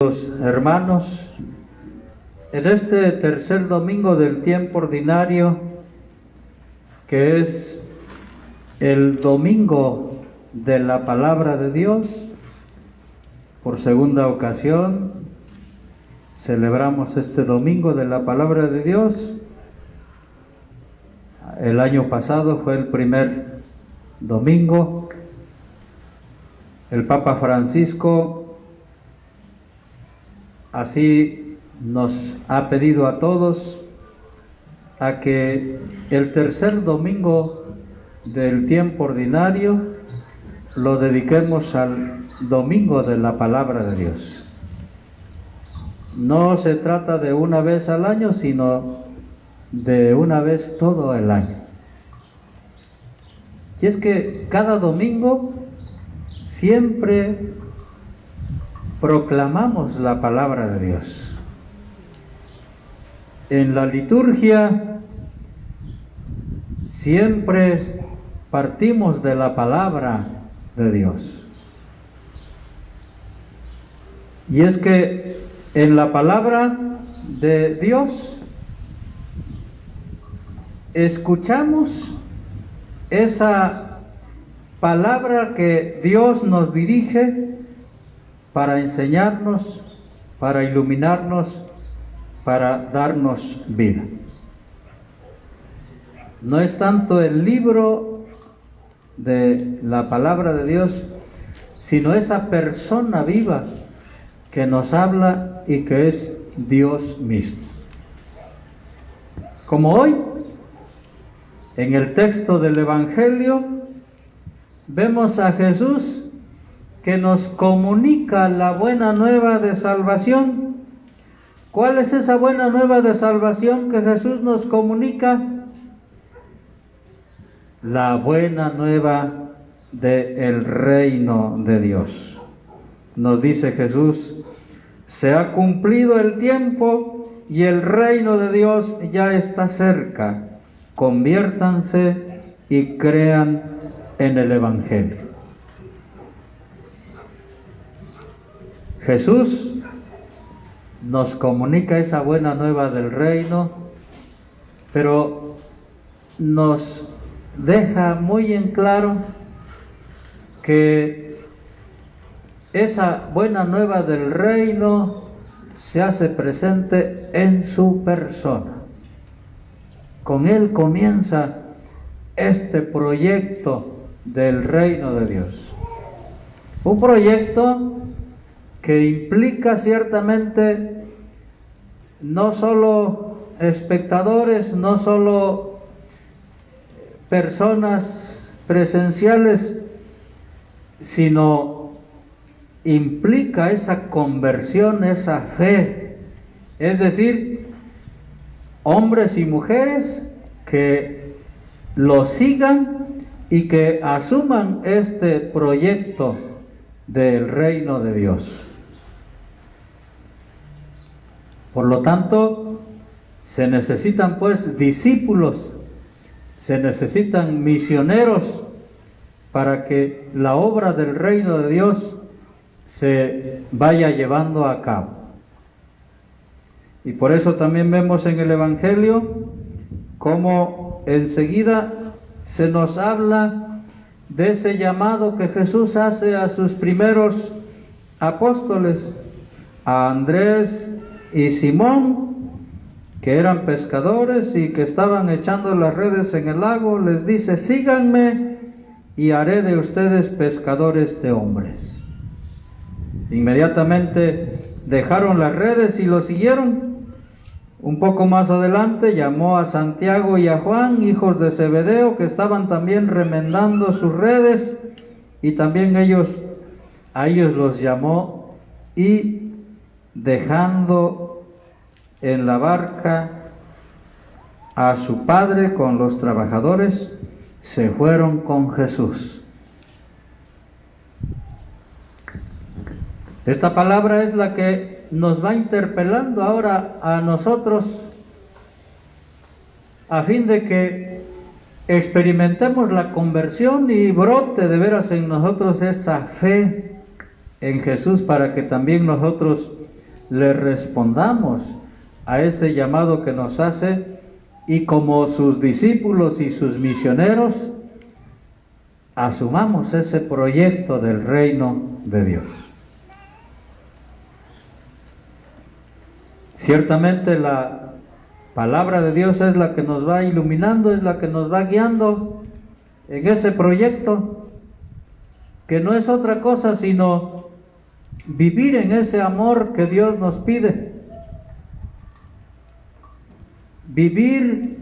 Hermanos, en este tercer domingo del tiempo ordinario, que es el domingo de la palabra de Dios, por segunda ocasión celebramos este domingo de la palabra de Dios. El año pasado fue el primer domingo. El Papa Francisco así nos ha pedido a todos a que el tercer domingo del tiempo ordinario lo dediquemos al domingo de la palabra de Dios. No se trata de una vez al año, sino de una vez todo el año. Y es que cada domingo siempre proclamamos la palabra de Dios. En la liturgia siempre partimos de la palabra de Dios. Y es que en la palabra de Dios escuchamos esa palabra que Dios nos dirige para enseñarnos, para iluminarnos, para darnos vida. No es tanto el libro de la palabra de Dios, sino esa persona viva que nos habla y que es Dios mismo. Como hoy, en el texto del Evangelio, vemos a Jesús que nos comunica la buena nueva de salvación. ¿Cuál es esa buena nueva de salvación que Jesús nos comunica? La buena nueva del reino de Dios. Nos dice Jesús: se ha cumplido el tiempo y el reino de Dios ya está cerca. Conviértanse y crean en el Evangelio. Jesús nos comunica esa buena nueva del reino, pero nos deja muy en claro que esa buena nueva del reino se hace presente en su persona. Con Él comienza este proyecto del reino de Dios. Un proyecto que implica ciertamente no solo espectadores, no solo personas presenciales, sino implica esa conversión, esa fe, es decir, hombres y mujeres que lo sigan y que asuman este proyecto del reino de Dios. Por lo tanto, se necesitan pues discípulos, se necesitan misioneros para que la obra del reino de Dios se vaya llevando a cabo. Y por eso también vemos en el Evangelio cómo enseguida se nos habla de ese llamado que Jesús hace a sus primeros apóstoles, a Andrés y Simón, que eran pescadores y que estaban echando las redes en el lago. Les dice: síganme y haré de ustedes pescadores de hombres. Inmediatamente dejaron las redes y lo siguieron. Un poco más adelante llamó a Santiago y a Juan, hijos de Zebedeo, que estaban también remendando sus redes, y también a ellos los llamó, y dejando en la barca a su padre con los trabajadores, se fueron con Jesús. Esta palabra es la que nos va interpelando ahora a nosotros, a fin de que experimentemos la conversión y brote de veras en nosotros esa fe en Jesús, para que también nosotros le respondamos a ese llamado que nos hace y como sus discípulos y sus misioneros asumamos ese proyecto del reino de Dios. Ciertamente la palabra de Dios es la que nos va iluminando, es la que nos va guiando en ese proyecto, que no es otra cosa sino vivir en ese amor que Dios nos pide, vivir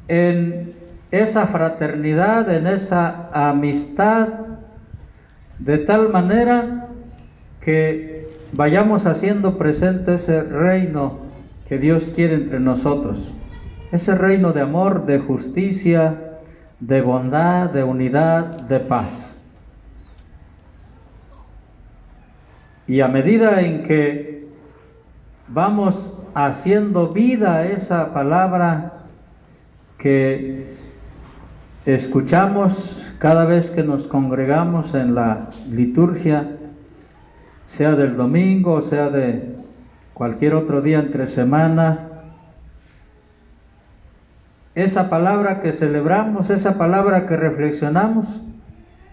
en esa fraternidad, en esa amistad, de tal manera que vayamos haciendo presente ese reino que Dios quiere entre nosotros, ese reino de amor, de justicia, de bondad, de unidad, de paz. Y a medida en que vamos haciendo vida esa palabra que escuchamos cada vez que nos congregamos en la liturgia, sea del domingo, sea de cualquier otro día entre semana, esa palabra que celebramos, esa palabra que reflexionamos,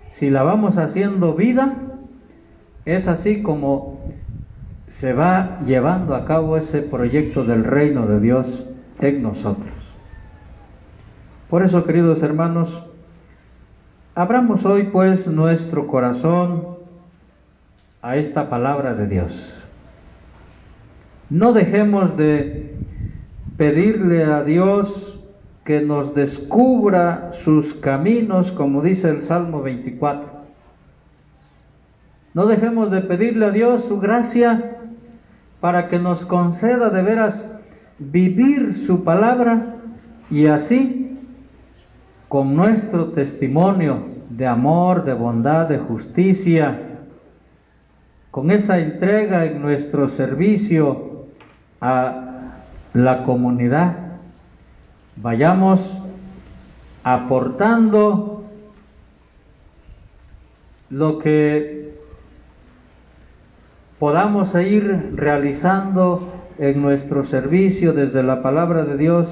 si la vamos haciendo vida, es así como se va llevando a cabo ese proyecto del reino de Dios en nosotros. Por eso, queridos hermanos, abramos hoy pues nuestro corazón a esta palabra de Dios. No dejemos de pedirle a Dios que nos descubra sus caminos, como dice el Salmo 24. No dejemos de pedirle a Dios su gracia para que nos conceda de veras vivir su palabra y así, con nuestro testimonio de amor, de bondad, de justicia, con esa entrega en nuestro servicio a la comunidad, vayamos aportando lo que podamos ir realizando en nuestro servicio desde la palabra de Dios,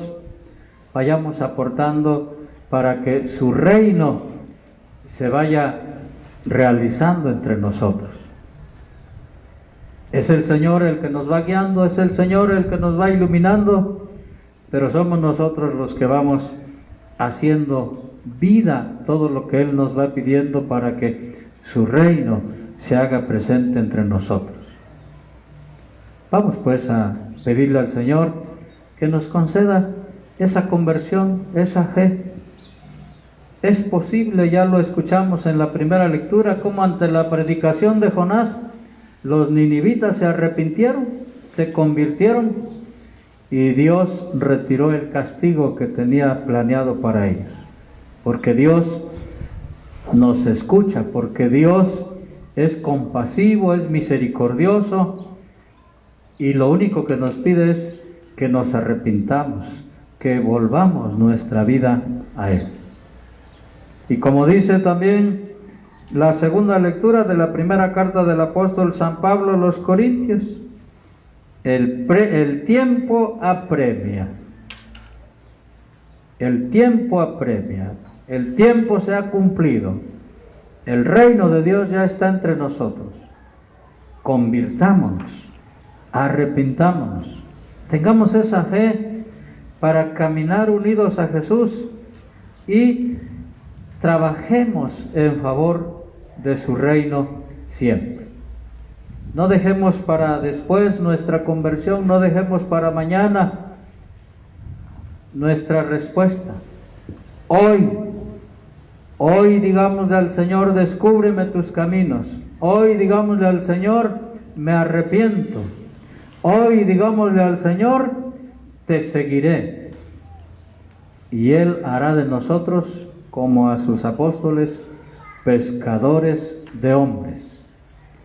vayamos aportando para que su reino se vaya realizando entre nosotros. Es el Señor el que nos va guiando, es el Señor el que nos va iluminando, pero somos nosotros los que vamos haciendo vida todo lo que Él nos va pidiendo para que su reino se haga presente entre nosotros. Vamos pues a pedirle al Señor que nos conceda esa conversión, esa fe. Es posible, ya lo escuchamos en la primera lectura, como ante la predicación de Jonás, los ninivitas se arrepintieron, se convirtieron y Dios retiró el castigo que tenía planeado para ellos. Porque Dios nos escucha, porque Dios es compasivo, es misericordioso y lo único que nos pide es que nos arrepintamos, que volvamos nuestra vida a Él. Y como dice también la segunda lectura de la primera carta del apóstol San Pablo a los Corintios, el tiempo apremia. El tiempo apremia. El tiempo se ha cumplido. El reino de Dios ya está entre nosotros. Convirtámonos, arrepintámonos, tengamos esa fe para caminar unidos a Jesús y trabajemos en favor de su reino siempre. No dejemos para después nuestra conversión, no dejemos para mañana nuestra respuesta. Hoy digámosle al Señor, descúbreme tus caminos. Hoy digámosle al Señor, me arrepiento. Hoy digámosle al Señor, te seguiré. Y Él hará de nosotros, como a sus apóstoles, pescadores de hombres.